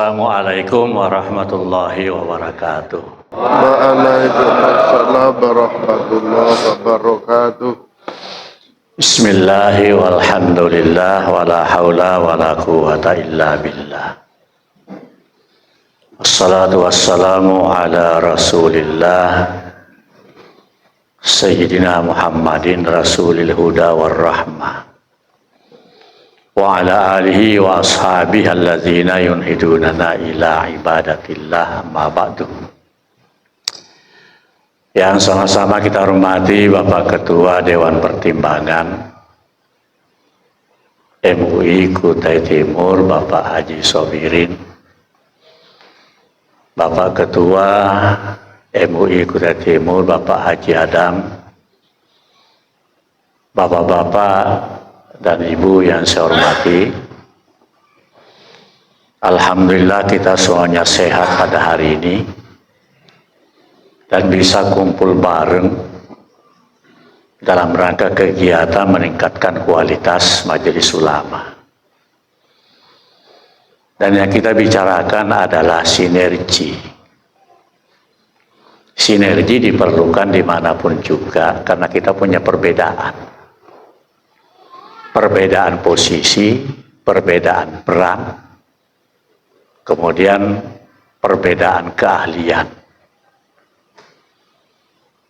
Assalamualaikum warahmatullahi wabarakatuh. Waalaikumsalam warahmatullahi wabarakatuh. Bismillahi walhamdulillah wala haula wala quwata illa billah. Wassalatu wassalamu ala rasulillah Sayyidina Muhammadin rasulil huda war rahmah wa ala alihi wa ashabihi alladzina yunhidunana ila ibadatillah amma ba'du. Yang sama-sama kita hormati Bapak Ketua Dewan Pertimbangan MUI Kutai Timur Bapak Haji Sobirin, Bapak Ketua MUI Kutai Timur Bapak Haji Adam, Bapak-bapak dan Ibu yang saya hormati, alhamdulillah kita semuanya sehat pada hari ini dan bisa kumpul bareng dalam rangka kegiatan meningkatkan kualitas majelis ulama. Dan yang kita bicarakan adalah sinergi. Sinergi diperlukan dimanapun juga karena kita punya perbedaan. Perbedaan posisi, perbedaan peran, kemudian perbedaan keahlian.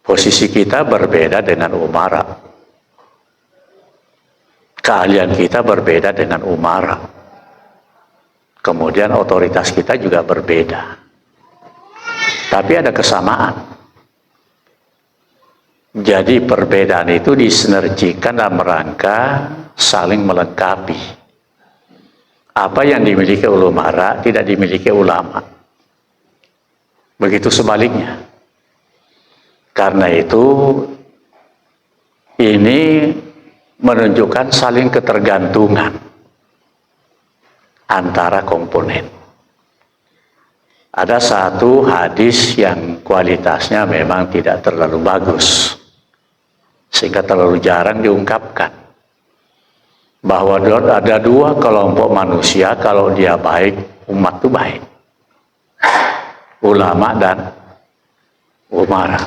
Posisi kita berbeda dengan umara. Keahlian kita berbeda dengan umara. Kemudian otoritas kita juga berbeda. Tapi ada kesamaan. Jadi perbedaan itu disinergikan dalam rangka saling melengkapi. Apa yang dimiliki umara tidak dimiliki ulama. Begitu sebaliknya. Karena itu ini menunjukkan saling ketergantungan antara komponen. Ada satu hadis yang kualitasnya memang tidak terlalu bagus, sehingga terlalu jarang diungkapkan. Bahwa ada dua kelompok manusia, kalau dia baik, umat itu baik. Ulama dan umara.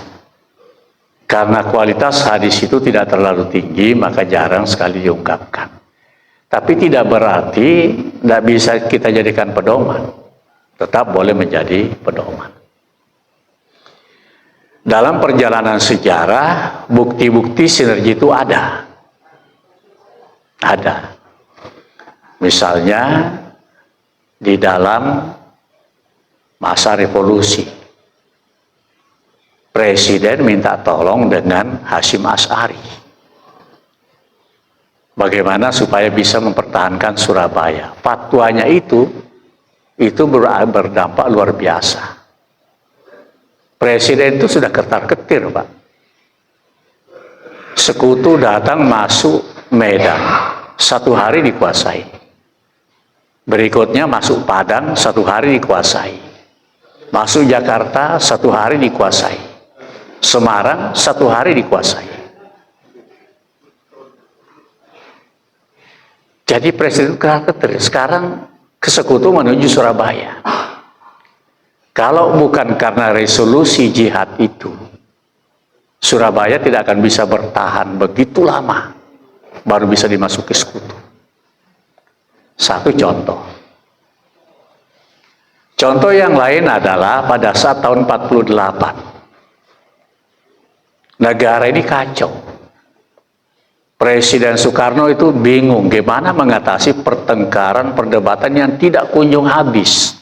Karena kualitas hadis itu tidak terlalu tinggi, maka jarang sekali diungkapkan. Tapi tidak berarti tidak bisa kita jadikan pedoman. Tetap boleh menjadi pedoman. Dalam perjalanan sejarah, bukti-bukti sinergi itu ada. Ada. Misalnya, di dalam masa revolusi, Presiden minta tolong dengan Hasyim Asy'ari. Bagaimana supaya bisa mempertahankan Surabaya. Fatwanya itu berdampak luar biasa. Presiden itu sudah ketar-ketir, Pak. Sekutu datang masuk Medan, 1 hari dikuasai. Berikutnya masuk Padang, 1 hari dikuasai. Masuk Jakarta, 1 hari dikuasai. Semarang, 1 hari dikuasai. Jadi Presiden ketar-ketir. Sekarang ke Sekutu menuju Surabaya. Kalau bukan karena resolusi jihad itu, Surabaya tidak akan bisa bertahan begitu lama, baru bisa dimasuki Sekutu. Satu contoh. Contoh yang lain adalah pada saat tahun 48. Negara ini kacau. Presiden Soekarno itu bingung gimana mengatasi pertengkaran, perdebatan yang tidak kunjung habis.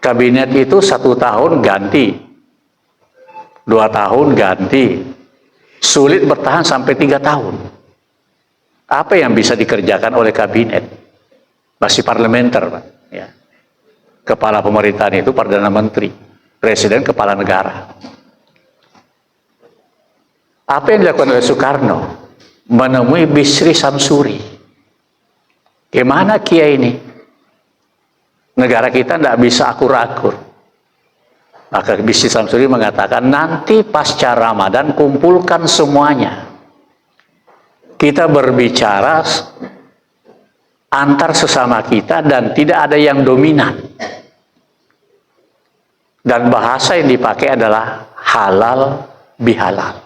Kabinet itu 1 tahun ganti, 2 tahun ganti, sulit bertahan sampai 3 tahun. Apa yang bisa dikerjakan oleh kabinet? Masih parlementer, Pak. Ya. Kepala pemerintahan itu Perdana Menteri, Presiden kepala negara. Apa yang dilakukan oleh Soekarno? Menemui Bisri Samsuri. Gimana Kiai ini? Negara kita tidak bisa akur-akur. Maka Bisri Samsuri mengatakan, nanti pasca Ramadan kumpulkan semuanya. Kita berbicara antar sesama kita dan tidak ada yang dominan. Dan bahasa yang dipakai adalah halal bihalal.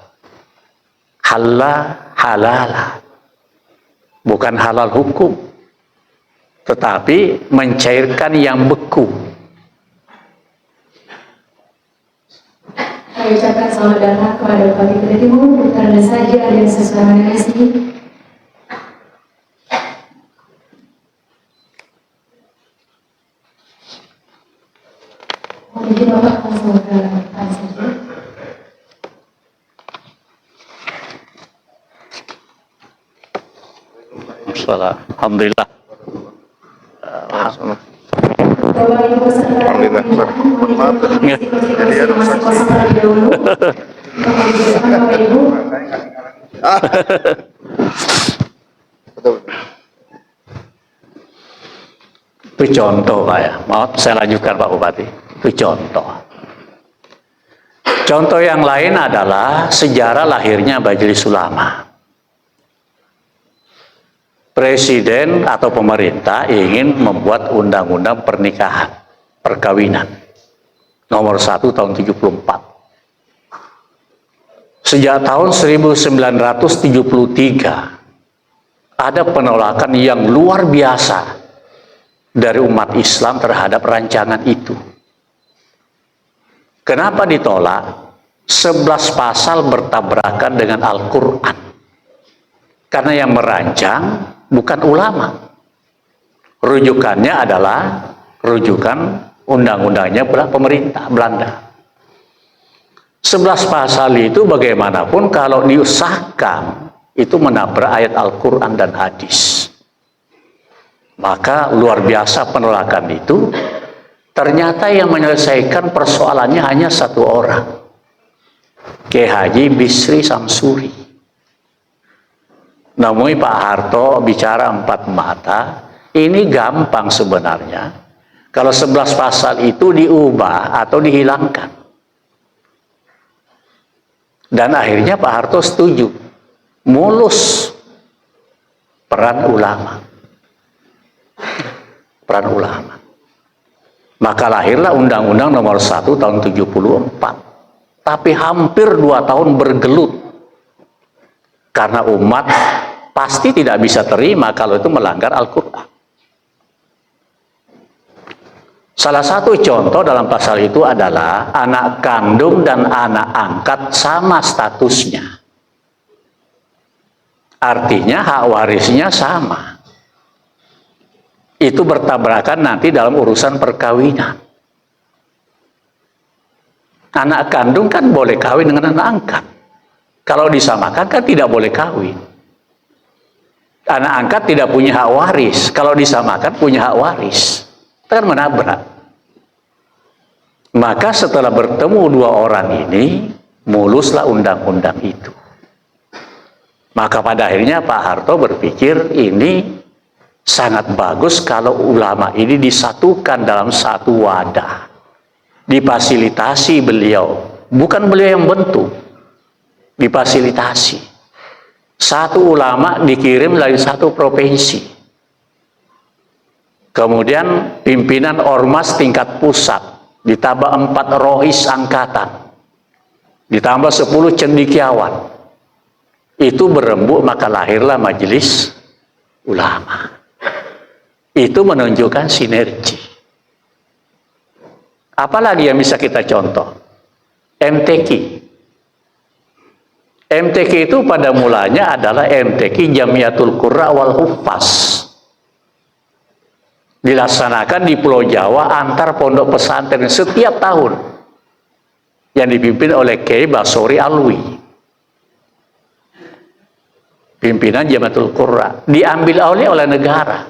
Halal halala. Bukan halal hukum, tetapi mencairkan yang beku. Saya ucapkan selamat datang kepada Bupati Kutai Timur, karena saja ada yang sesuai dengan sini. Mungkin Bapak langsung ke depan saja. Alhamdulillah. Bapak Ibu peserta Alhamdulillah. Maaf. Jadi ada masing-masing terlebih dahulu. Kemudian Bapak Ibu. Betul. Itu contoh Pak ya. Maaf saya lanjutkan Pak Bupati. Itu contoh. Contoh yang lain adalah sejarah lahirnya Majelis Ulama. Presiden atau pemerintah ingin membuat undang-undang pernikahan, perkawinan. Nomor 1 tahun 74. Sejak tahun 1973, ada penolakan yang luar biasa dari umat Islam terhadap rancangan itu. Kenapa ditolak? 11 pasal bertabrakan dengan Al-Quran. Karena yang merancang bukan ulama. Rujukannya adalah rujukan undang-undangnya pemerintah Belanda. 11 pasal itu bagaimanapun kalau diusahakan itu menabrak ayat Al-Quran dan hadis. Maka luar biasa penolakan itu. Ternyata yang menyelesaikan persoalannya hanya satu orang, Kiai Haji Bisri Samsuri. Namun Pak Harto bicara empat mata, ini gampang sebenarnya. Kalau 11 pasal itu diubah atau dihilangkan. Dan akhirnya Pak Harto setuju. Mulus peran ulama. Peran ulama. Maka lahirlah Undang-Undang Nomor 1 tahun 74. Tapi hampir 2 tahun bergelut. Karena umat pasti tidak bisa terima kalau itu melanggar Al-Quran. Salah satu contoh dalam pasal itu adalah anak kandung dan anak angkat sama statusnya. Artinya hak warisnya sama. Itu bertabrakan nanti dalam urusan perkawinan. Anak kandung kan boleh kawin dengan anak angkat. Kalau disamakan kan tidak boleh kawin. Anak angkat tidak punya hak waris. Kalau disamakan punya hak waris. Itu kan menabrak. Maka setelah bertemu dua orang ini, muluslah undang-undang itu. Maka pada akhirnya Pak Harto berpikir ini sangat bagus kalau ulama ini disatukan dalam satu wadah. Difasilitasi beliau. Bukan beliau yang bentuk. Difasilitasi. Satu ulama dikirim dari satu provinsi. Kemudian pimpinan ormas tingkat pusat. Ditambah 4 rohis angkatan. Ditambah 10 cendekiawan. Itu berembuk maka lahirlah Majelis Ulama. Itu menunjukkan sinergi. Apalagi yang bisa kita contoh? MTQ. MTQ itu pada mulanya adalah MTQ Jamiatul Qurra wal Huffaz. Dilaksanakan di Pulau Jawa antar pondok pesantren setiap tahun. Yang dipimpin oleh Kiai Basori Alwi. Pimpinan Jamiatul Qurra. Diambil oleh negara.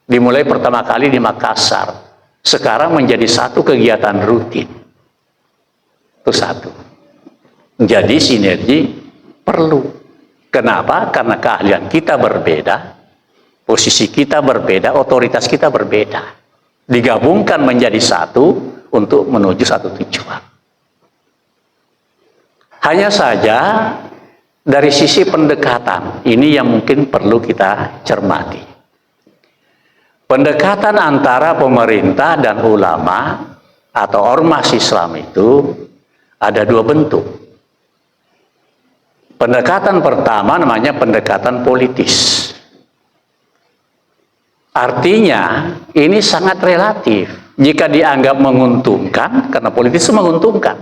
Dimulai pertama kali di Makassar. Sekarang menjadi satu kegiatan rutin. Itu satu. Jadi sinergi perlu. Kenapa? Karena keahlian kita berbeda, posisi kita berbeda, otoritas kita berbeda. Digabungkan menjadi satu untuk menuju satu tujuan. Hanya saja dari sisi pendekatan, ini yang mungkin perlu kita cermati. pendekatan antara pemerintah dan ulama atau ormas Islam itu ada dua bentuk. Pendekatan pertama namanya pendekatan politis. Artinya ini sangat relatif. Jika dianggap menguntungkan, karena politis itu menguntungkan.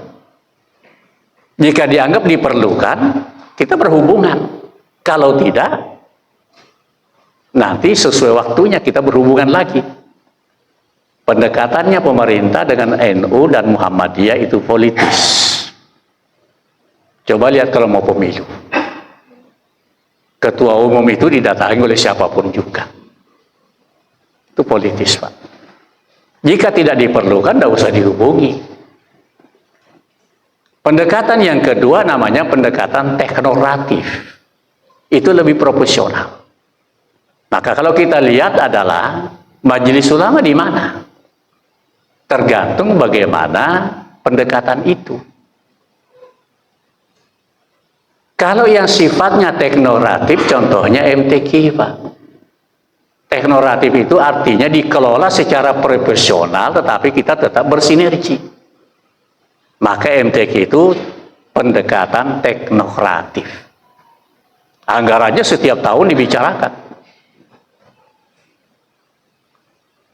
Jika dianggap diperlukan, kita berhubungan. Kalau tidak, nanti sesuai waktunya kita berhubungan lagi. Pendekatannya pemerintah dengan NU dan Muhammadiyah itu politis. Coba lihat kalau mau pemilu. Ketua umum itu didatangi oleh siapapun juga. Itu politis, Pak. Jika tidak diperlukan, tidak usah dihubungi. Pendekatan yang kedua namanya pendekatan teknokratif. Itu lebih proporsional. Maka kalau kita lihat adalah Majelis Ulama di mana? Tergantung bagaimana pendekatan itu. Kalau yang sifatnya teknokratif, contohnya MTQ, Pak. Teknokratif itu artinya dikelola secara profesional, tetapi kita tetap bersinergi. Maka MTQ itu pendekatan teknokratif. Anggarannya setiap tahun dibicarakan.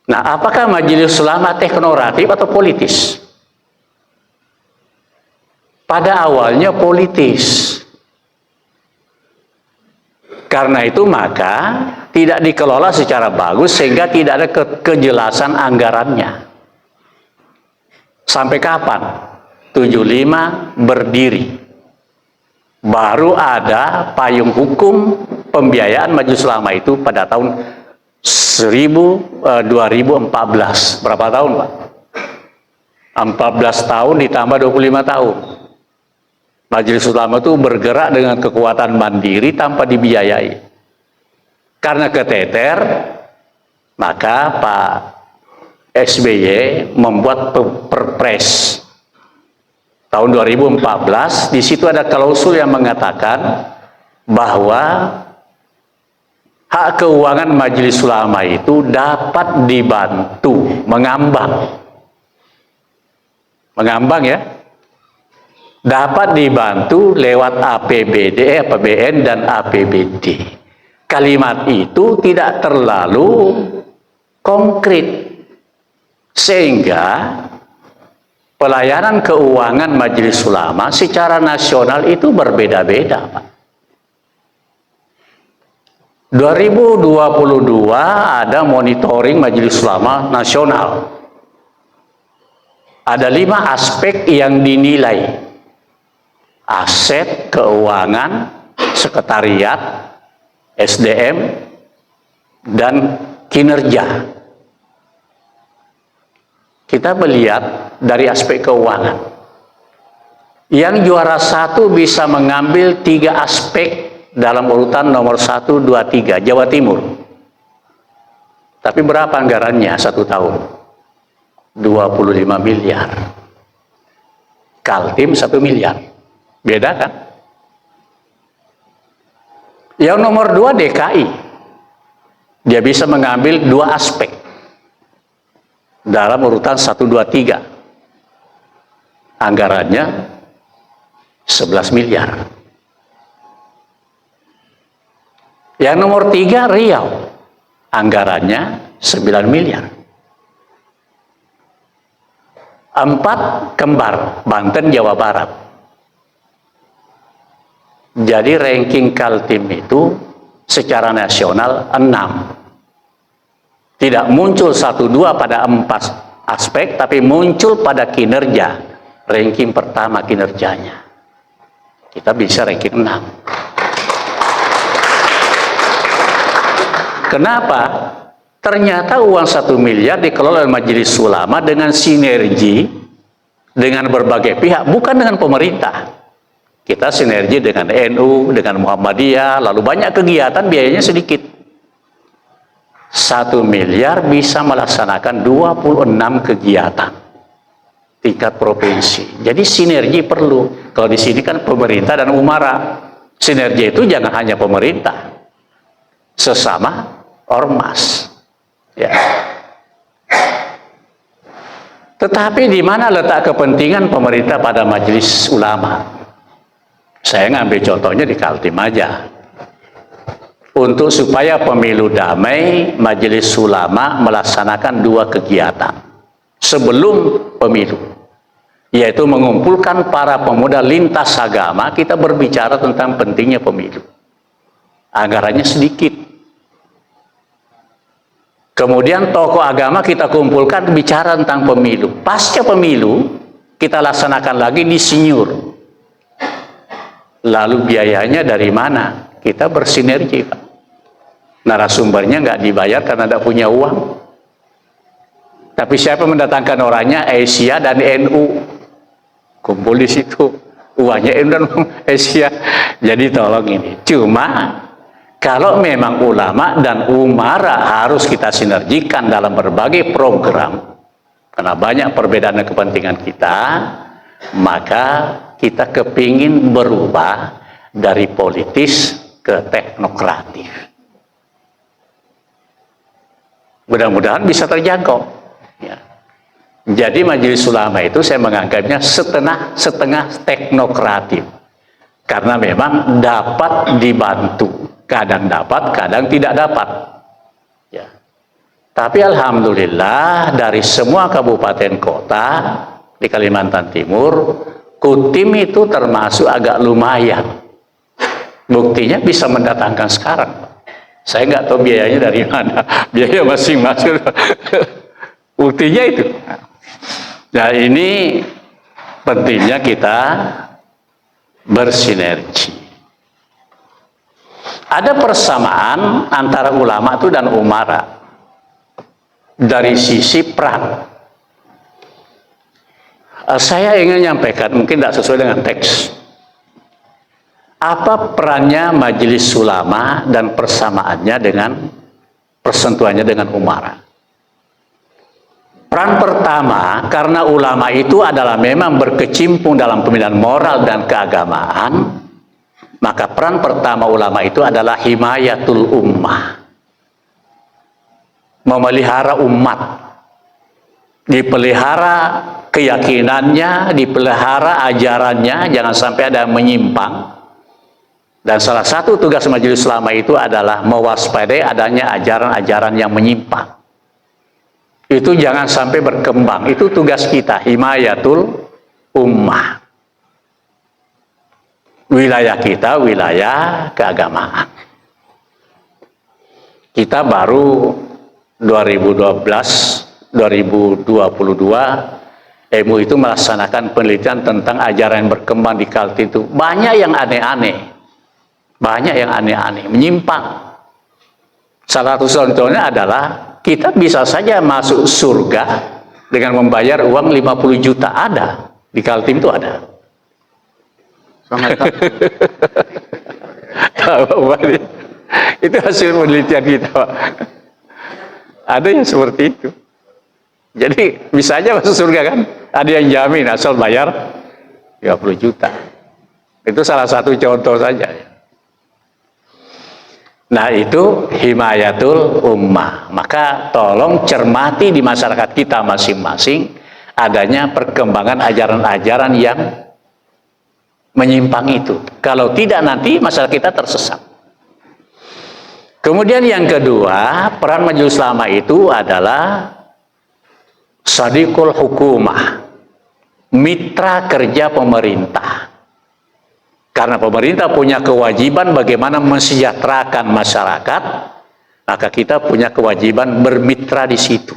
Nah, apakah Majelis Ulama teknokratif atau politis? Pada awalnya politis. Karena itu maka tidak dikelola secara bagus sehingga tidak ada kejelasan anggarannya. Sampai kapan? 75 berdiri. Baru ada payung hukum pembiayaan Majelis Ulama itu pada tahun 2014. Berapa tahun, Pak? 14 tahun ditambah 25 tahun. Majelis Ulama itu bergerak dengan kekuatan mandiri tanpa dibiayai. Karena keteter, maka Pak SBY membuat perpres tahun 2014. Di situ ada klausul yang mengatakan bahwa hak keuangan Majelis Ulama itu dapat dibantu mengambang. Mengambang ya. Dapat dibantu lewat APBD, APBN, dan APBD. Kalimat itu tidak terlalu konkret. Sehingga pelayanan keuangan Majelis Ulama secara nasional itu berbeda-beda, Pak. 2022 ada monitoring Majelis Ulama nasional. Ada 5 aspek yang dinilai. Aset, keuangan, sekretariat, SDM, dan kinerja. Kita melihat dari aspek keuangan. Yang juara 1 bisa mengambil 3 aspek dalam urutan nomor 1, 2, 3, Jawa Timur. Tapi berapa anggarannya 1 tahun? 25 miliar. Kaltim 1 miliar. Beda kan? Yang nomor 2 DKI. Dia bisa mengambil 2 aspek dalam urutan 1, 2, 3. Anggarannya 11 miliar. Yang nomor 3 Riau. Anggarannya 9 miliar. 4 Kembar, Banten, Jawa Barat. Jadi ranking Kaltim itu secara nasional 6. Tidak muncul 1, 2 pada 4 aspek, tapi muncul pada kinerja. Ranking pertama kinerjanya. Kita bisa ranking 6. Kenapa? Ternyata uang 1 miliar dikelola oleh Majelis Ulama dengan sinergi dengan berbagai pihak, bukan dengan pemerintah. Kita sinergi dengan NU, dengan Muhammadiyah, lalu banyak kegiatan biayanya sedikit. 1 miliar bisa melaksanakan 26 kegiatan tingkat provinsi. Jadi sinergi perlu. Kalau di sini kan pemerintah dan umara. Sinergi itu jangan hanya pemerintah, sesama ormas. Ya. Tetapi di mana letak kepentingan pemerintah pada majelis ulama? Saya ngambil contohnya di Kaltim aja. Untuk supaya pemilu damai, majelis ulama melaksanakan 2 kegiatan sebelum pemilu, yaitu mengumpulkan para pemuda lintas agama. Kita berbicara tentang pentingnya pemilu. Anggarannya sedikit. Kemudian tokoh agama kita kumpulkan bicara tentang pemilu. Pasca pemilu kita laksanakan lagi di Sinyur. Lalu biayanya dari mana? Kita bersinergi, Pak. Narasumbernya nggak dibayar karena tidak punya uang. Tapi siapa mendatangkan orangnya? Asia dan NU. Kumpul di situ. Uangnya NU dan Asia. Jadi tolong ini. Cuma kalau memang ulama dan umara harus kita sinergikan dalam berbagai program, karena banyak perbedaan dan kepentingan kita, maka kita kepingin berubah dari politis ke teknokratif. Mudah-mudahan bisa terjangkau. Ya. Jadi majelis ulama itu saya menganggapnya setengah teknokratif, karena memang dapat dibantu. Kadang dapat, kadang tidak dapat. Ya. Tapi alhamdulillah dari semua kabupaten kota di Kalimantan Timur, Kutim itu termasuk agak lumayan. Buktinya bisa mendatangkan sekarang. Saya nggak tahu biayanya dari mana, biaya masing-masing. Buktinya itu. Nah ini pentingnya kita bersinergi. Ada persamaan antara ulama itu dan umara dari sisi peran. Saya ingin menyampaikan, mungkin tidak sesuai dengan teks. Apa perannya majelis ulama dan persamaannya dengan persentuhannya dengan umara? Peran pertama, karena ulama itu adalah memang berkecimpung dalam pembinaan moral dan keagamaan, maka peran pertama ulama itu adalah himayatul ummah. Memelihara umat. Dipelihara keyakinannya, dipelihara ajarannya, jangan sampai ada yang menyimpang. Dan salah satu tugas majelis ulama itu adalah mewaspadai adanya ajaran-ajaran yang menyimpang. Itu jangan sampai berkembang. Itu tugas kita, himayatul ummah. Wilayah kita, wilayah keagamaan. Kita baru 2012-2022 MUI itu melaksanakan penelitian tentang ajaran yang berkembang di Kaltim itu. Banyak yang aneh-aneh. Banyak yang aneh-aneh, menyimpang. Salah satu contohnya adalah kita bisa saja masuk surga dengan membayar uang 50 juta. Ada. Di Kaltim itu ada. Itu hasil penelitian kita, Pak. Ada yang seperti itu. Jadi bisa aja masuk surga kan? Ada yang jamin asal bayar 30 juta. Itu salah satu contoh saja. Nah itu himayatul ummah. Maka tolong cermati di masyarakat kita masing-masing adanya perkembangan ajaran-ajaran yang menyimpang itu. Kalau tidak nanti masyarakat kita tersesat. Kemudian yang kedua, peran majelis ulama itu adalah sadiqul hukumah, mitra kerja pemerintah. Karena pemerintah punya kewajiban bagaimana mensejahterakan masyarakat, maka kita punya kewajiban bermitra di situ.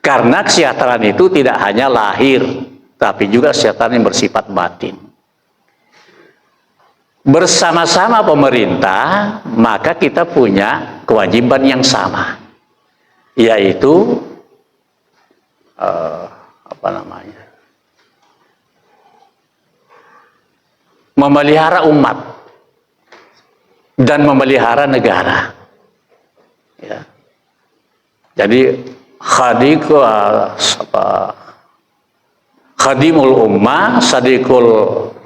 Karena kesejahteraan itu tidak hanya lahir, tapi juga kesejahteraan yang bersifat batin. Bersama-sama pemerintah, maka kita punya kewajiban yang sama, yaitu memelihara umat dan memelihara negara. Ya. Jadi khadimul ummah, sadiqul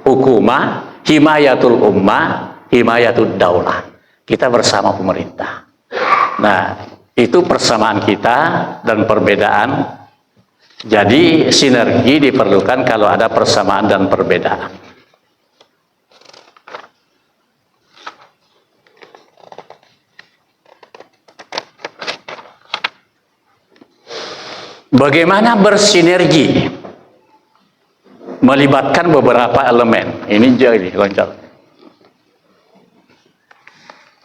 hukumah, himayatul ummah, himayatul daulah. Kita bersama pemerintah. Nah, Itu persamaan kita dan perbedaan. Jadi sinergi diperlukan kalau ada persamaan dan perbedaan. Bagaimana bersinergi? Melibatkan beberapa elemen. Ini jadi loncat.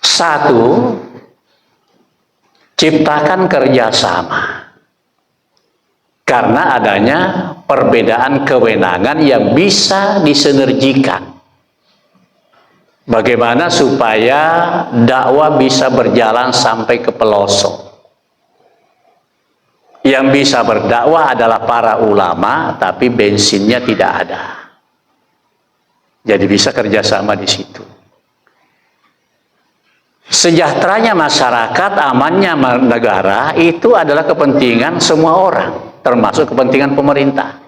Satu, ciptakan kerjasama. Karena adanya perbedaan kewenangan yang bisa disinergikan. Bagaimana supaya dakwah bisa berjalan sampai ke pelosok. Yang bisa berdakwah adalah para ulama, tapi bensinnya tidak ada. Jadi bisa kerjasama di situ. Sejahteranya masyarakat, amannya negara, itu adalah kepentingan semua orang, termasuk kepentingan pemerintah.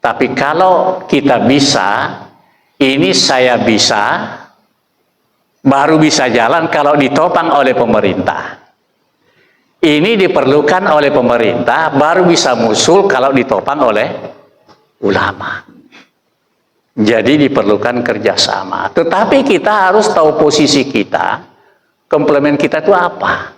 Tapi kalau kita bisa, ini saya bisa, baru bisa jalan kalau ditopang oleh pemerintah. Ini diperlukan oleh pemerintah, baru bisa musul kalau ditopang oleh ulama. Jadi diperlukan kerjasama. Tetapi kita harus tahu posisi kita, komplement kita itu apa.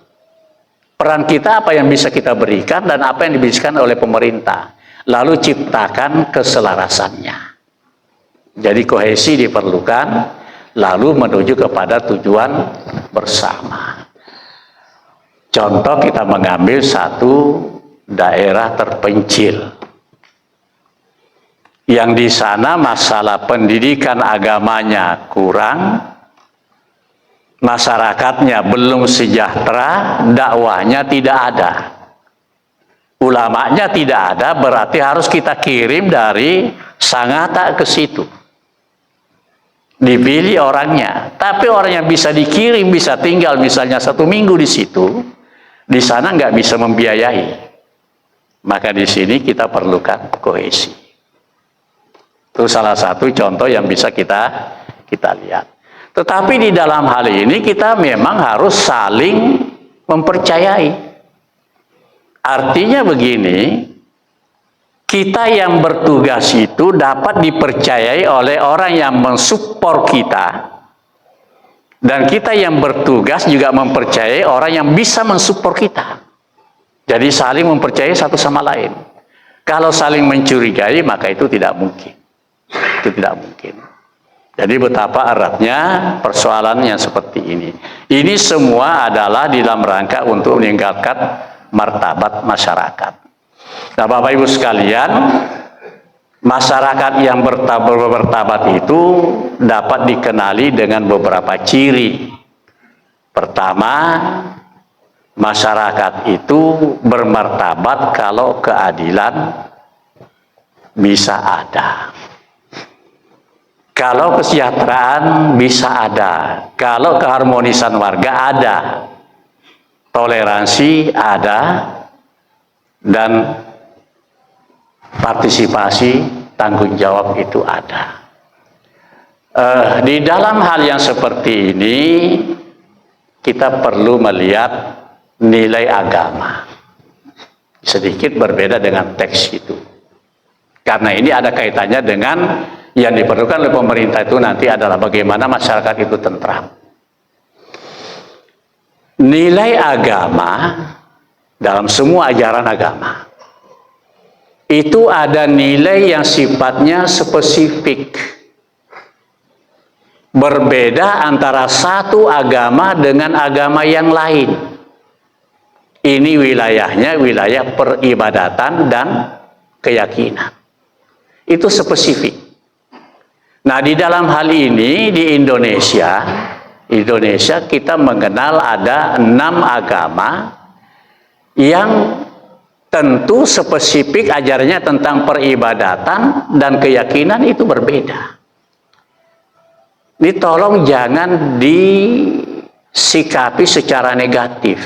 Peran kita apa yang bisa kita berikan dan apa yang diberikan oleh pemerintah. Lalu ciptakan keselarasannya. Jadi kohesi diperlukan, lalu menuju kepada tujuan bersama. Contoh kita mengambil satu daerah terpencil. Yang di sana masalah pendidikan agamanya kurang, masyarakatnya belum sejahtera, dakwahnya tidak ada. Ulamanya tidak ada, berarti harus kita kirim dari Sangatta ke situ. Dipilih orangnya, tapi orang yang bisa dikirim, bisa tinggal misalnya 1 minggu di situ, di sana nggak bisa membiayai. Maka di sini kita perlukan kohesi. Itu salah satu contoh yang bisa kita lihat. Tetapi di dalam hal ini kita memang harus saling mempercayai. Artinya begini, kita yang bertugas itu dapat dipercayai oleh orang yang mensupport kita. Dan kita yang bertugas juga mempercayai orang yang bisa mensupport kita. Jadi saling mempercayai satu sama lain. Kalau saling mencurigai, maka itu tidak mungkin. Itu tidak mungkin. Jadi betapa eratnya persoalan yang seperti ini. Ini semua adalah dalam rangka untuk meningkatkan martabat masyarakat. Nah, Bapak Ibu sekalian, masyarakat yang bermartabat itu dapat dikenali dengan beberapa ciri. Pertama, masyarakat itu bermartabat kalau keadilan bisa ada. Kalau kesejahteraan bisa ada. Kalau keharmonisan warga ada. Toleransi ada. Dan partisipasi, tanggung jawab itu ada. Di dalam hal yang seperti ini, kita perlu melihat nilai agama. Sedikit berbeda dengan teks itu. Karena ini ada kaitannya dengan yang diperlukan oleh pemerintah itu nanti adalah bagaimana masyarakat itu tentram. Nilai agama dalam semua ajaran agama itu ada nilai yang sifatnya spesifik. Berbeda antara satu agama dengan agama yang lain. Ini wilayahnya wilayah peribadatan dan keyakinan. Itu spesifik. Nah, di dalam hal ini di Indonesia kita mengenal ada 6 agama yang tentu spesifik ajarannya tentang peribadatan dan keyakinan itu berbeda. Ini tolong jangan disikapi secara negatif.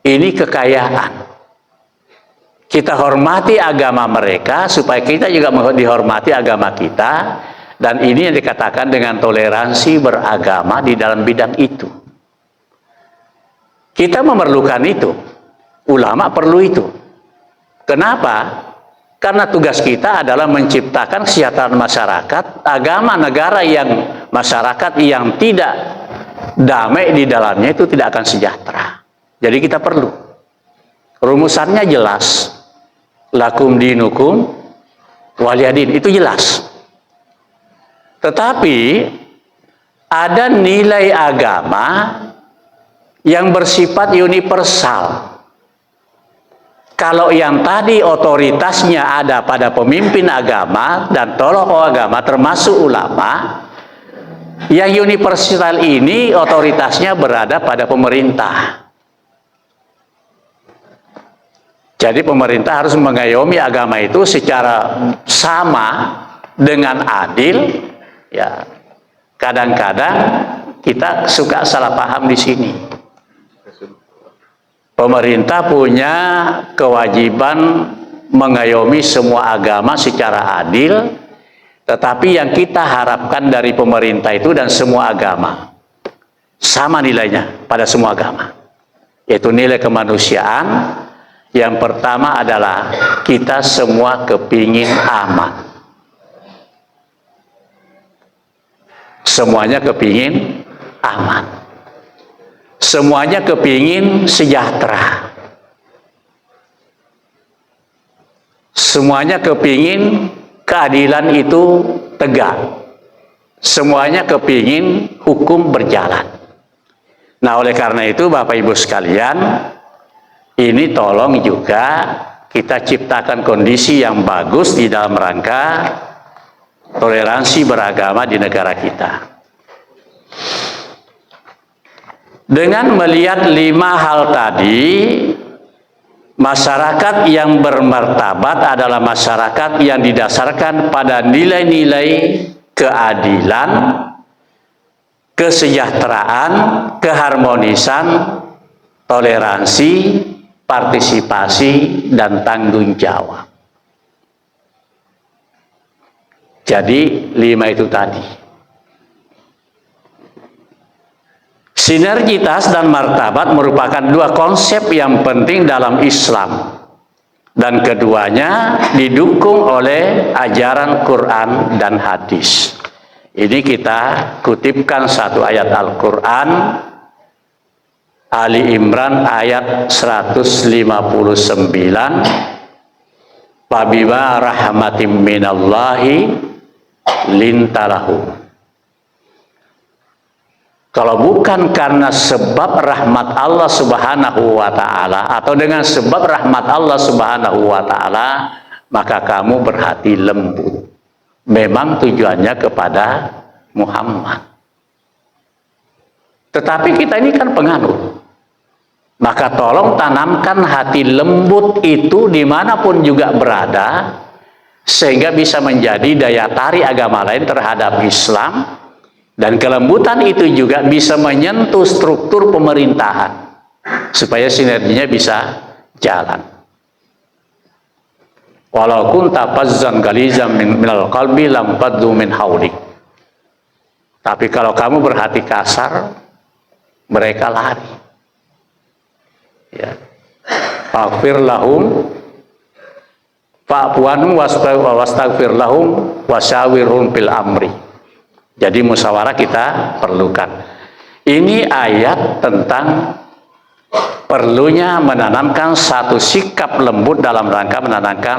Ini kekayaan. Kita hormati agama mereka supaya kita juga dihormati agama kita. Dan ini yang dikatakan dengan toleransi beragama di dalam bidang itu. Kita memerlukan itu. Ulama perlu itu. Kenapa? Karena tugas kita adalah menciptakan kesejahteraan masyarakat. Agama negara yang masyarakat yang tidak damai di dalamnya itu tidak akan sejahtera. Jadi kita perlu. Rumusannya jelas. Lakum dinukum waliyadin, itu jelas. Tetapi ada nilai agama yang bersifat universal. Kalau yang tadi otoritasnya ada pada pemimpin agama dan tokoh agama termasuk ulama, yang universal ini otoritasnya berada pada pemerintah. Jadi pemerintah harus mengayomi agama itu secara sama dengan adil. Ya, kadang-kadang kita suka salah paham di sini. Pemerintah punya kewajiban mengayomi semua agama secara adil, tetapi yang kita harapkan dari pemerintah itu dan semua agama sama nilainya pada semua agama, yaitu nilai kemanusiaan. Yang pertama adalah kita semua kepingin aman. Semuanya kepingin aman. Semuanya kepingin sejahtera. Semuanya kepingin keadilan itu tegak. Semuanya kepingin hukum berjalan. Nah, oleh karena itu Bapak Ibu sekalian, ini tolong juga kita ciptakan kondisi yang bagus di dalam rangka toleransi beragama di negara kita. Dengan melihat 5 hal tadi, masyarakat yang bermartabat adalah masyarakat yang didasarkan pada nilai-nilai keadilan, kesejahteraan, keharmonisan, toleransi, partisipasi, dan tanggung jawab. Jadi 5 itu tadi. Sinergitas dan martabat merupakan 2 konsep yang penting dalam Islam. Dan keduanya didukung oleh ajaran Quran dan hadis. Ini kita kutipkan satu ayat Al-Quran, Ali Imran ayat 159. Fabima rahmatim minallahi lintalahu. Kalau bukan karena sebab rahmat Allah Subhanahu wa ta'ala, atau dengan sebab rahmat Allah Subhanahu wa ta'ala, maka kamu berhati lembut. Memang tujuannya kepada Muhammad. Tetapi kita ini kan penganut. Maka tolong tanamkan hati lembut itu dimanapun juga berada, sehingga bisa menjadi daya tarik agama lain terhadap Islam. Dan kelembutan itu juga bisa menyentuh struktur pemerintahan supaya sinerginya bisa jalan. Walau kunta fazzan ghalizan minal qalbi lam faddu min haulik. Tapi kalau kamu berhati kasar, mereka lari. Ya. Faghfir lahum fa'fu anhum wastaghfir lahum wasyawirhum fil amri. Jadi musyawarah kita perlukan. Ini ayat tentang perlunya menanamkan satu sikap lembut dalam rangka menanamkan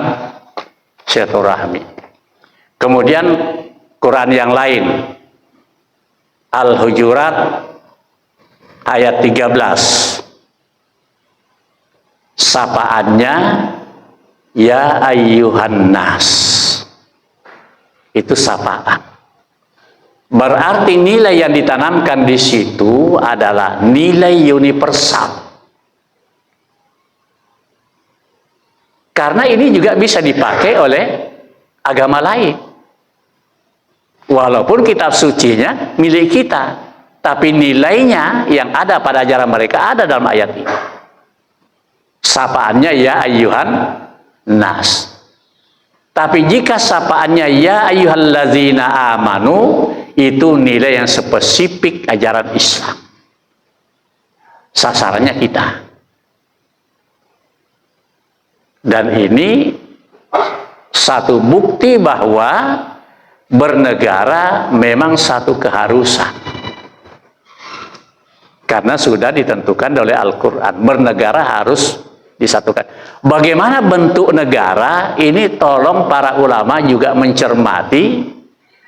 silaturahmi. Kemudian Quran yang lain, Al-Hujurat ayat 13. Sapaannya ya ayyuhan nas. Itu sapaan. Berarti nilai yang ditanamkan di situ adalah nilai universal. Karena ini juga bisa dipakai oleh agama lain. Walaupun kitab sucinya milik kita, tapi nilainya yang ada pada ajaran mereka ada dalam ayat ini. Sapaannya ya ayyuhan nas. Tapi jika sapaannya ya ayyuhallazina amanu, itu nilai yang spesifik ajaran Islam. sasarannya kita. Dan ini satu bukti bahwa bernegara memang satu keharusan. Karena sudah ditentukan oleh Al-Quran, bernegara harus disatukan. Bagaimana bentuk negara, ini tolong para ulama juga mencermati,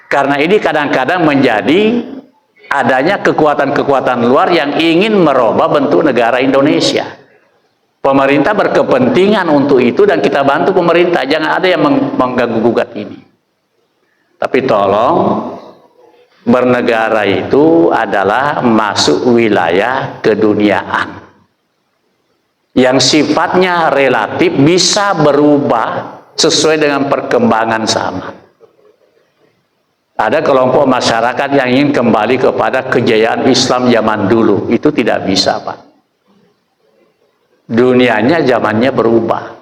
karena ini kadang-kadang menjadi adanya kekuatan-kekuatan luar yang ingin merubah bentuk negara Indonesia. Pemerintah berkepentingan untuk itu dan kita bantu pemerintah, jangan ada yang mengganggu-gugat ini. Tapi tolong, bernegara itu adalah masuk wilayah keduniaan yang sifatnya relatif, bisa berubah sesuai dengan perkembangan zaman. Ada kelompok masyarakat yang ingin kembali kepada kejayaan Islam zaman dulu. Itu tidak bisa, Pak. Dunianya zamannya berubah.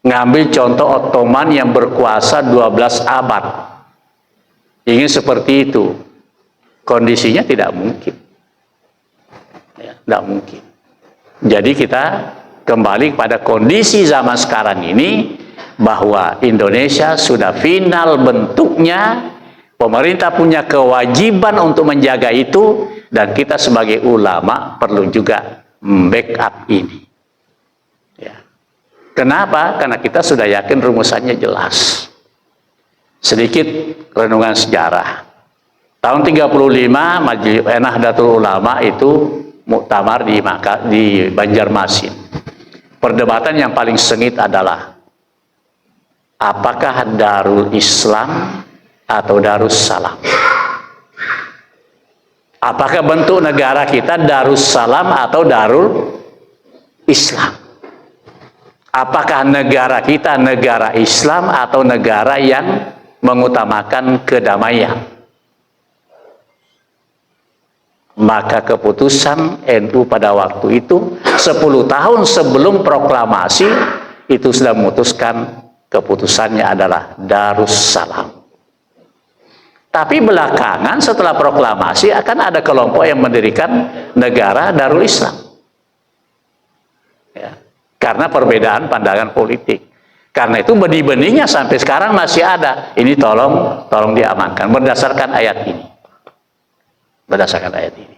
Ngambil contoh Ottoman yang berkuasa 12 abad. Ingin seperti itu. Kondisinya tidak mungkin. Ya, tidak mungkin. Jadi kita kembali pada kondisi zaman sekarang ini, bahwa Indonesia sudah final bentuknya, pemerintah punya kewajiban untuk menjaga itu, dan kita sebagai ulama perlu juga backup ini. Ya. Kenapa? Karena kita sudah yakin rumusannya jelas. Sedikit renungan sejarah. Tahun 35 Majelis Nahdlatul Ulama itu muktamar di Banjarmasin. Perdebatan yang paling sengit adalah apakah Darul Islam atau Darussalam? Apakah bentuk negara kita Darussalam atau Darul Islam? Apakah negara kita negara Islam atau negara yang mengutamakan kedamaian? Maka keputusan NU pada waktu itu 10 tahun sebelum proklamasi itu sudah memutuskan, keputusannya adalah Darussalam. Tapi belakangan setelah proklamasi akan ada kelompok yang mendirikan negara Darul Islam. Ya, karena perbedaan pandangan politik. Karena itu benih-benihnya sampai sekarang masih ada. Ini tolong diamankan berdasarkan ayat ini. Berdasarkan ayat ini.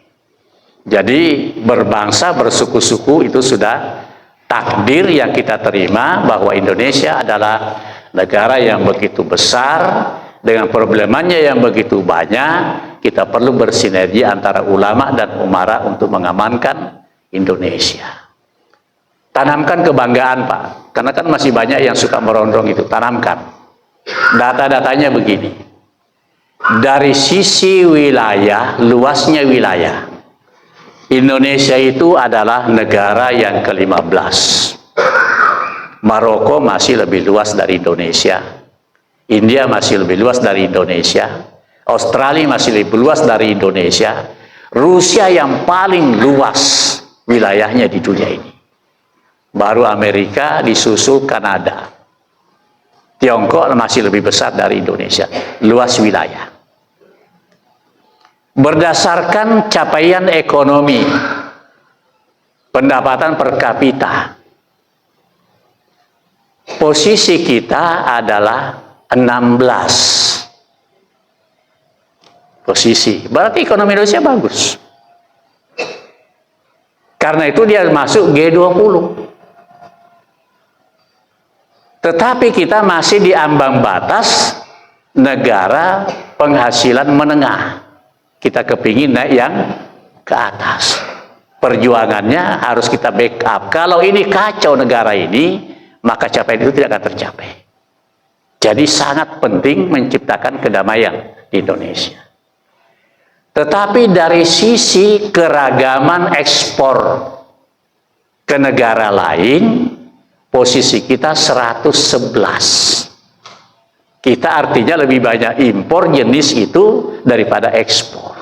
Jadi berbangsa, bersuku-suku itu sudah takdir yang kita terima, bahwa Indonesia adalah negara yang begitu besar dengan problemanya yang begitu banyak. Kita perlu bersinergi antara ulama dan umara untuk mengamankan Indonesia. Tanamkan kebanggaan, Pak, karena kan masih banyak yang suka merondong itu. Tanamkan data-datanya begini. Dari sisi wilayah, luasnya wilayah, Indonesia itu adalah negara yang ke-15. Maroko masih lebih luas dari Indonesia. India masih lebih luas dari Indonesia. Australia masih lebih luas dari Indonesia. Rusia yang paling luas wilayahnya di dunia ini. Baru Amerika, disusul Kanada. Tiongkok masih lebih besar dari Indonesia. Luas wilayah. Berdasarkan capaian ekonomi, pendapatan per kapita, posisi kita adalah 16 posisi. Berarti ekonomi Indonesia bagus. Karena itu dia masuk G20. Tetapi kita masih di ambang batas negara penghasilan menengah. Kita kepingin naik yang ke atas. Perjuangannya harus kita backup. Kalau ini kacau negara ini, maka capaian itu tidak akan tercapai. Jadi sangat penting menciptakan kedamaian di Indonesia. Tetapi dari sisi keragaman ekspor ke negara lain, posisi kita 111. Kita artinya lebih banyak impor jenis itu daripada ekspor.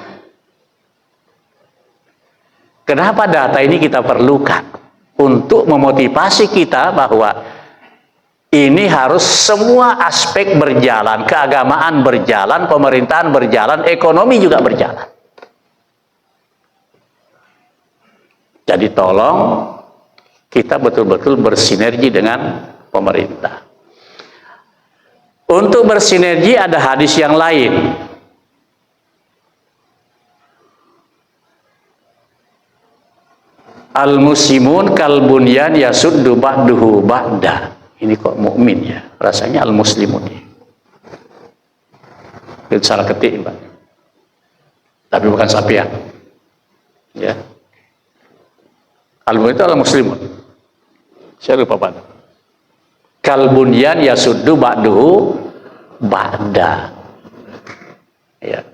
Kenapa data ini kita perlukan? Untuk memotivasi kita bahwa ini harus semua aspek berjalan, keagamaan berjalan, pemerintahan berjalan, ekonomi juga berjalan. Jadi tolong kita betul-betul bersinergi dengan pemerintah. Untuk bersinergi ada hadis yang lain. Al-muslimun kal bunyan yasuddu ba'duhu ba'da. Ini kok mukmin ya? Rasanya al-muslimun ya. Itu salah ketik, Pak. Tapi bukan sapian. Ya. Al-muslimun itu al-muslimun. Saya lupa Pak. Kal bunyan yasuddu ba'duhu ba'da. Ya.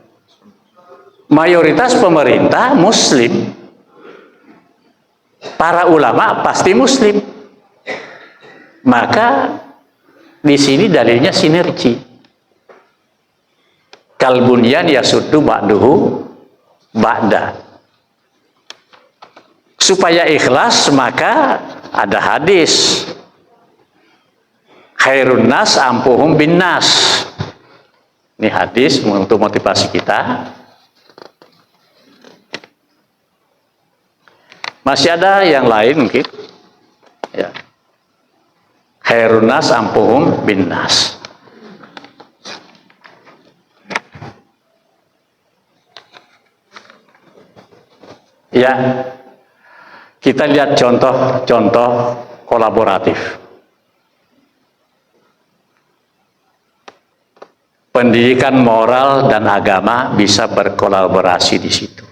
Mayoritas pemerintah muslim. Para ulama pasti muslim. Maka di sini dalilnya sinergi. Kal bunyan yasuddu ba'duhu ba'da. Supaya ikhlas maka ada hadis. Khairun nas ampuhum bin nas. Ini hadis untuk motivasi kita. Masih ada yang lain mungkin. Ya. Khairun nas ampuhum bin nas. Ya. Kita lihat contoh-contoh kolaboratif. Pendidikan moral dan agama bisa berkolaborasi di situ.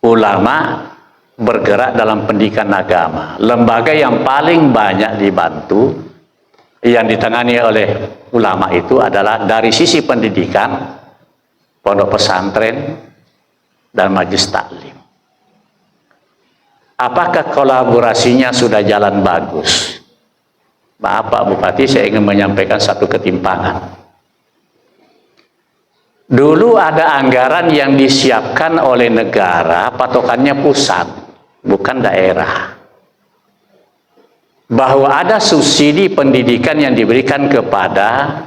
Ulama bergerak dalam pendidikan agama. Lembaga yang paling banyak dibantu, yang ditangani oleh ulama itu adalah dari sisi pendidikan, pondok pesantren, dan majelis taklim. Apakah kolaborasinya sudah jalan bagus? Maaf Pak Bupati, saya ingin menyampaikan satu ketimpangan. Dulu ada anggaran yang disiapkan oleh negara, patokannya pusat, bukan daerah. Bahwa ada subsidi pendidikan yang diberikan kepada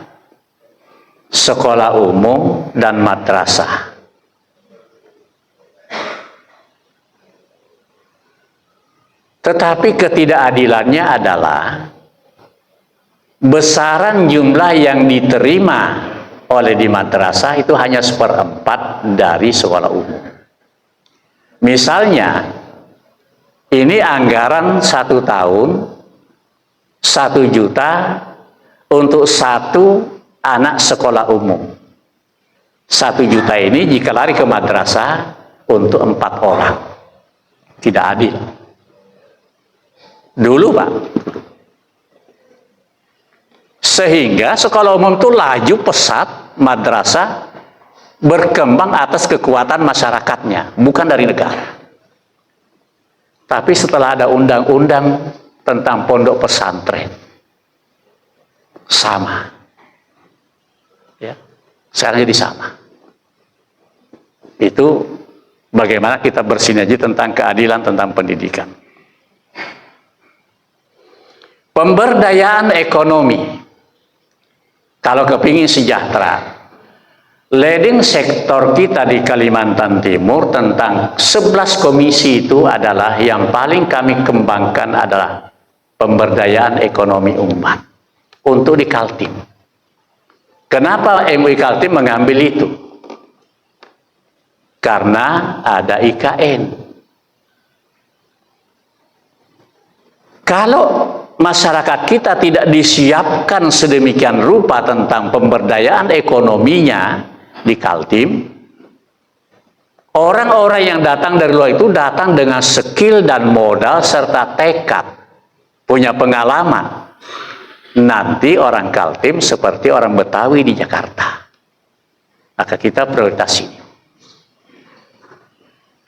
sekolah umum dan madrasah. Tetapi ketidakadilannya adalah besaran jumlah yang diterima oleh di madrasah itu hanya 1/4 dari sekolah umum. Misalnya, ini anggaran 1 tahun 1 juta untuk 1 anak sekolah umum. 1 juta ini jika lari ke madrasah untuk 4 orang. Tidak adil. Dulu Pak. Sehingga sekolah umum itu laju pesat, madrasah berkembang atas kekuatan masyarakatnya, bukan dari negara. Tapi setelah ada undang-undang tentang pondok pesantren, sama. Ya, sekarang jadi sama. Itu bagaimana kita bersinergi tentang keadilan, tentang pendidikan. Pemberdayaan ekonomi. Kalau kepingin sejahtera, leading sektor kita di Kalimantan Timur tentang 11 komisi itu adalah yang paling kami kembangkan adalah pemberdayaan ekonomi umat untuk di Kaltim. Kenapa MUI Kaltim mengambil itu? Karena ada IKN. Kalau masyarakat kita tidak disiapkan sedemikian rupa tentang pemberdayaan ekonominya di Kaltim, orang-orang yang datang dari luar itu datang dengan skill dan modal serta tekad, punya pengalaman. Nanti orang Kaltim seperti orang Betawi di Jakarta. Maka kita prioritas ini.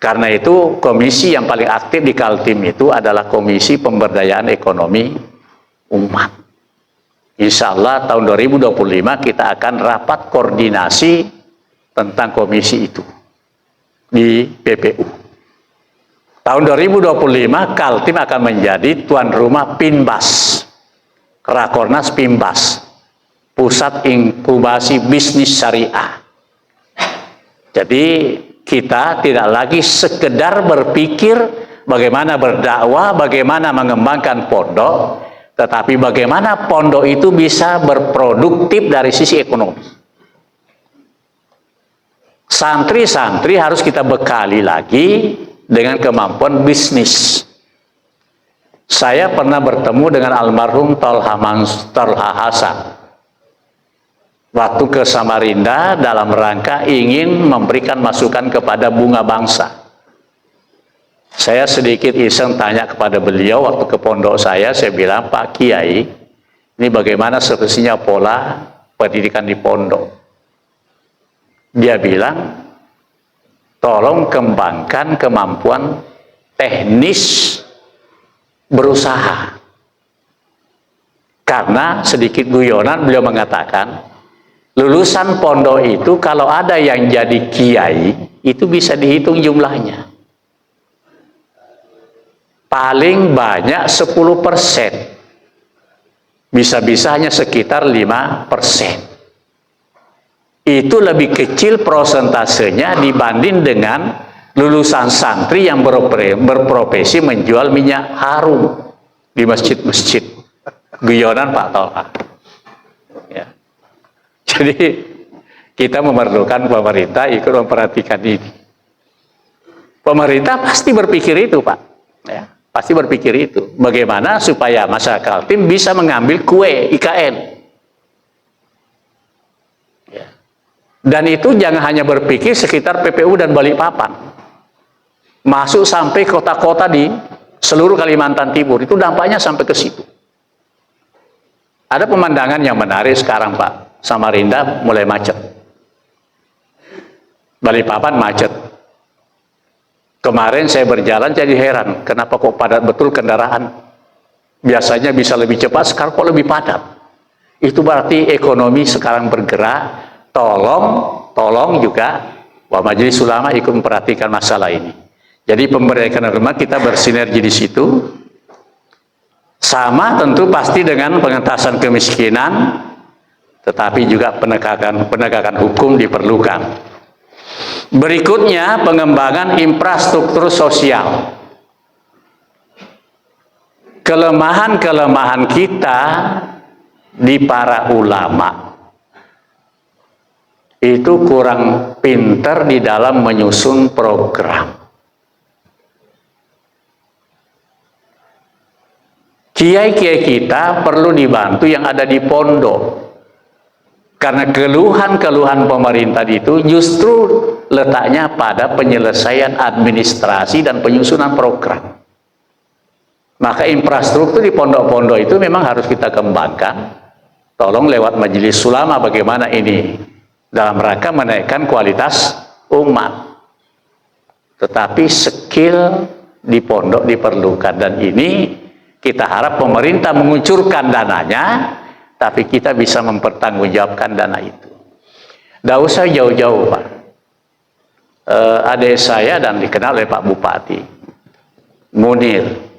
Karena itu komisi yang paling aktif di Kaltim itu adalah Komisi Pemberdayaan Ekonomi Umat. Insya Allah tahun 2025 kita akan rapat koordinasi tentang komisi itu di PPU. Tahun 2025 Kaltim akan menjadi tuan rumah PINBAS, Rakornas PINBAS, Pusat Inkubasi Bisnis Syariah. Jadi kita tidak lagi sekedar berpikir bagaimana berdakwah, bagaimana mengembangkan pondok, tetapi bagaimana pondok itu bisa berproduktif dari sisi ekonomi. Santri-santri harus kita bekali lagi dengan kemampuan bisnis. Saya pernah bertemu dengan almarhum Tolha Hasan waktu ke Samarinda dalam rangka ingin memberikan masukan kepada Bunga Bangsa. Saya sedikit iseng tanya kepada beliau waktu ke pondok saya bilang, Pak Kiai, ini bagaimana sebenarnya pola pendidikan di pondok? Dia bilang, tolong kembangkan kemampuan teknis berusaha. Karena sedikit guyonan beliau mengatakan, lulusan pondok itu kalau ada yang jadi kiai, itu bisa dihitung jumlahnya. Paling banyak 10%. Bisa-bisa hanya sekitar 5%. Itu lebih kecil prosentasenya dibanding dengan lulusan santri yang berprofesi menjual minyak harum di masjid-masjid. Guyonan Pak Tolha. Ya. Jadi kita memerlukan pemerintah ikut memperhatikan ini. Pemerintah pasti berpikir itu, Pak. Ya, pasti berpikir itu. Bagaimana supaya masyarakat Kaltim bisa mengambil kue IKN. Dan itu jangan hanya berpikir sekitar PPU dan Balikpapan. Masuk sampai kota-kota di seluruh Kalimantan Timur. Itu dampaknya sampai ke situ. Ada pemandangan yang menarik sekarang, Pak. Samarinda mulai macet. Balikpapan macet. Kemarin saya berjalan jadi heran. Kenapa kok padat betul kendaraan? Biasanya bisa lebih cepat, sekarang kok lebih padat. Itu berarti ekonomi sekarang bergerak. Tolong juga Majelis Ulama ikut memperhatikan masalah ini. Jadi pemberdayaan ulama kita bersinergi di situ. Sama tentu pasti dengan pengentasan kemiskinan, tetapi juga penegakan hukum diperlukan. Berikutnya pengembangan infrastruktur sosial. Kelemahan-kelemahan kita di para ulama itu kurang pintar di dalam menyusun program. Kiai-kiai kita perlu dibantu yang ada di pondok. Karena keluhan-keluhan pemerintah itu justru letaknya pada penyelesaian administrasi dan penyusunan program. Maka infrastruktur di pondok-pondok itu memang harus kita kembangkan. Tolong lewat Majelis Ulama bagaimana ini dalam rangka menaikkan kualitas umat. Tetapi skill di pondok diperlukan, dan ini kita harap pemerintah mengucurkan dananya, tapi kita bisa mempertanggungjawabkan dana itu. Tidak usah jauh-jauh, Pak. Adik saya dan dikenal oleh Pak Bupati Munir.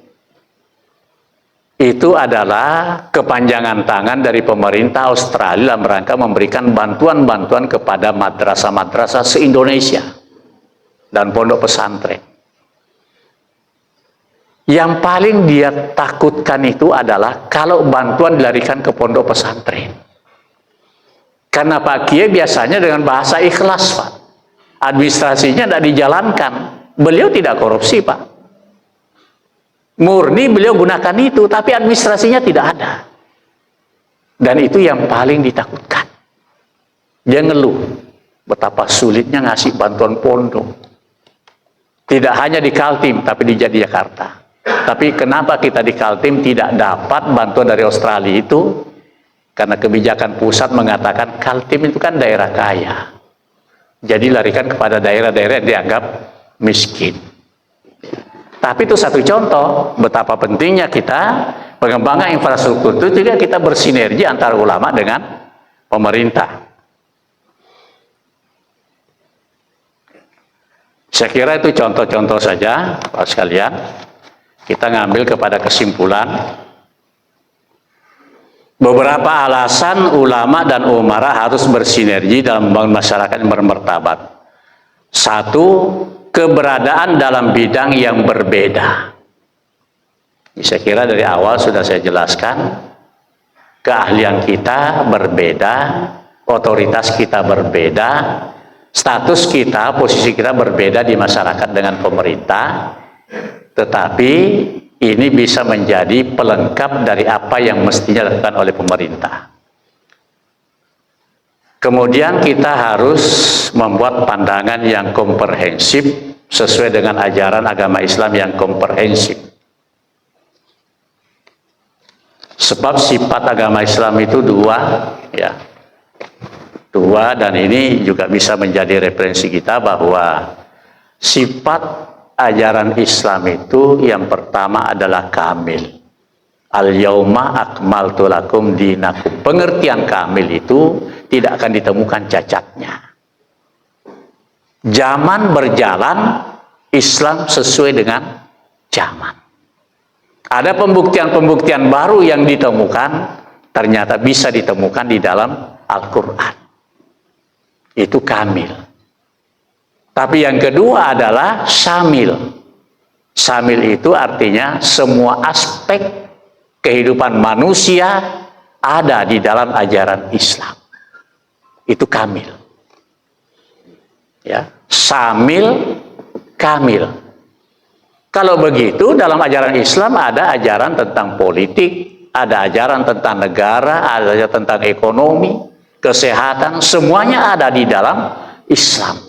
Itu adalah kepanjangan tangan dari pemerintah Australia dalam rangka memberikan bantuan-bantuan kepada madrasah-madrasah se-Indonesia dan pondok pesantren. Yang paling dia takutkan itu adalah kalau bantuan dilarikan ke pondok pesantren. Karena Pak Kiai biasanya dengan bahasa ikhlas, Pak. Administrasinya tidak dijalankan. Beliau tidak korupsi, Pak. Murni beliau gunakan itu, tapi administrasinya tidak ada. Dan itu yang paling ditakutkan. Dia ngeluh betapa sulitnya ngasih bantuan pondok. Tidak hanya di Kaltim, tapi di Jakarta. Tapi kenapa kita di Kaltim tidak dapat bantuan dari Australia itu? Karena kebijakan pusat mengatakan Kaltim itu kan daerah kaya. Jadi larikan kepada daerah-daerah yang dianggap miskin. Tapi itu satu contoh betapa pentingnya kita pengembangan infrastruktur itu juga kita bersinergi antara ulama dengan pemerintah. Saya kira itu contoh-contoh saja, Pak sekalian. Kita ngambil kepada kesimpulan beberapa alasan ulama dan umara harus bersinergi dalam membangun masyarakat yang bermartabat. Satu, keberadaan dalam bidang yang berbeda. Saya kira dari awal sudah saya jelaskan, keahlian kita berbeda, otoritas kita berbeda, status kita, posisi kita berbeda di masyarakat dengan pemerintah, tetapi ini bisa menjadi pelengkap dari apa yang mestinya dilakukan oleh pemerintah. Kemudian kita harus membuat pandangan yang komprehensif sesuai dengan ajaran agama Islam yang komprehensif. Sebab sifat agama Islam itu dua, ya. Dua, dan ini juga bisa menjadi referensi kita bahwa sifat ajaran Islam itu yang pertama adalah kamil. Al-yauma akmaltu lakum dinakum. Pengertian kamil itu tidak akan ditemukan cacatnya. Zaman berjalan, Islam sesuai dengan zaman. Ada pembuktian-pembuktian baru yang ditemukan, ternyata bisa ditemukan di dalam Al-Quran. Itu kamil. Tapi yang kedua adalah syamil. Syamil itu artinya semua aspek kehidupan manusia ada di dalam ajaran Islam. Itu kamil. Ya, syamil, kamil. Kalau begitu dalam ajaran Islam ada ajaran tentang politik, ada ajaran tentang negara, ada ajaran tentang ekonomi, kesehatan, semuanya ada di dalam Islam.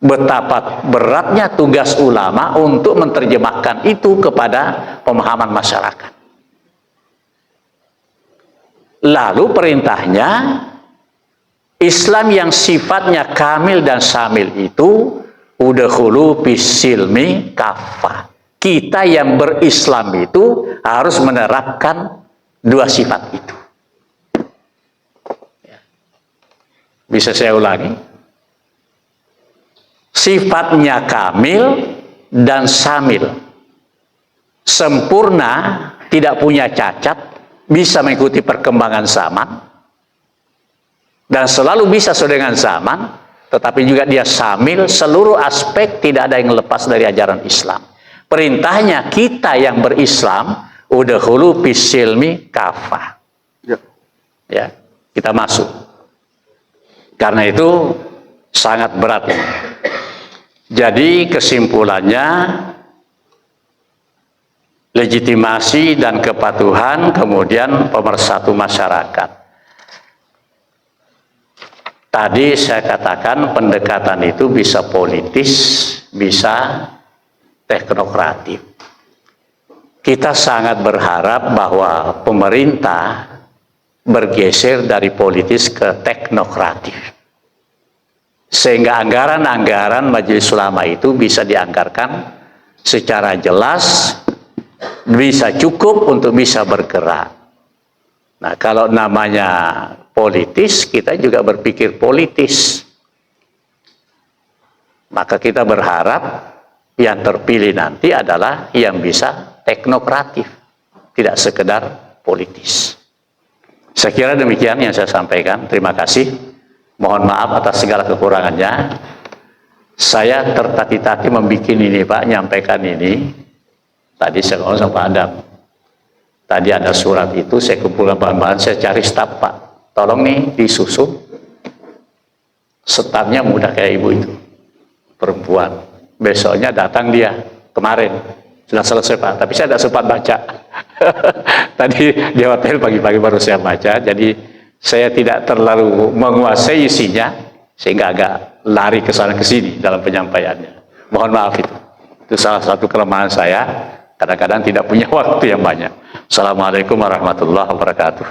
Betapa beratnya tugas ulama untuk menerjemahkan itu kepada pemahaman masyarakat. Lalu perintahnya, Islam yang sifatnya kamil dan syamil itu udkhulu fisilmi kafah. Kita yang berislam itu harus menerapkan dua sifat itu. Bisa saya ulangi? Sifatnya kamil dan syamil. Sempurna, tidak punya cacat, bisa mengikuti perkembangan zaman, dan selalu bisa sesuai dengan zaman, tetapi juga dia syamil, seluruh aspek tidak ada yang lepas dari ajaran Islam. Perintahnya kita yang berislam, udkhulu fisilmi kafah. Ya, kita masuk. Karena itu sangat berat. Jadi kesimpulannya, legitimasi dan kepatuhan, kemudian pemersatu masyarakat. Tadi saya katakan pendekatan itu bisa politis, bisa teknokratif. Kita sangat berharap bahwa pemerintah bergeser dari politis ke teknokratif. Sehingga anggaran-anggaran Majelis Ulama itu bisa dianggarkan secara jelas, bisa cukup untuk bisa bergerak. Nah, kalau namanya politis, kita juga berpikir politis. Maka kita berharap yang terpilih nanti adalah yang bisa teknokratif, tidak sekedar politis. Saya kira demikian yang saya sampaikan. Terima kasih. Mohon maaf atas segala kekurangannya. Saya tertati-tati membuat ini, Pak, nyampaikan ini. Tadi saya ngomong sama Pak Adam. Tadi ada surat itu, saya kumpulkan bahan-bahan, saya cari staf, Pak. Tolong nih disusun. Stafnya mudah kayak ibu itu, perempuan. Besoknya datang dia, kemarin. Sudah selesai, Pak, tapi saya tidak sempat baca. Tadi di hotel pagi-pagi baru saya baca, jadi saya tidak terlalu menguasai isinya, sehingga agak lari ke sana ke sini dalam penyampaiannya. Mohon maaf itu. Itu salah satu kelemahan saya, kadang-kadang tidak punya waktu yang banyak. Assalamualaikum warahmatullahi wabarakatuh.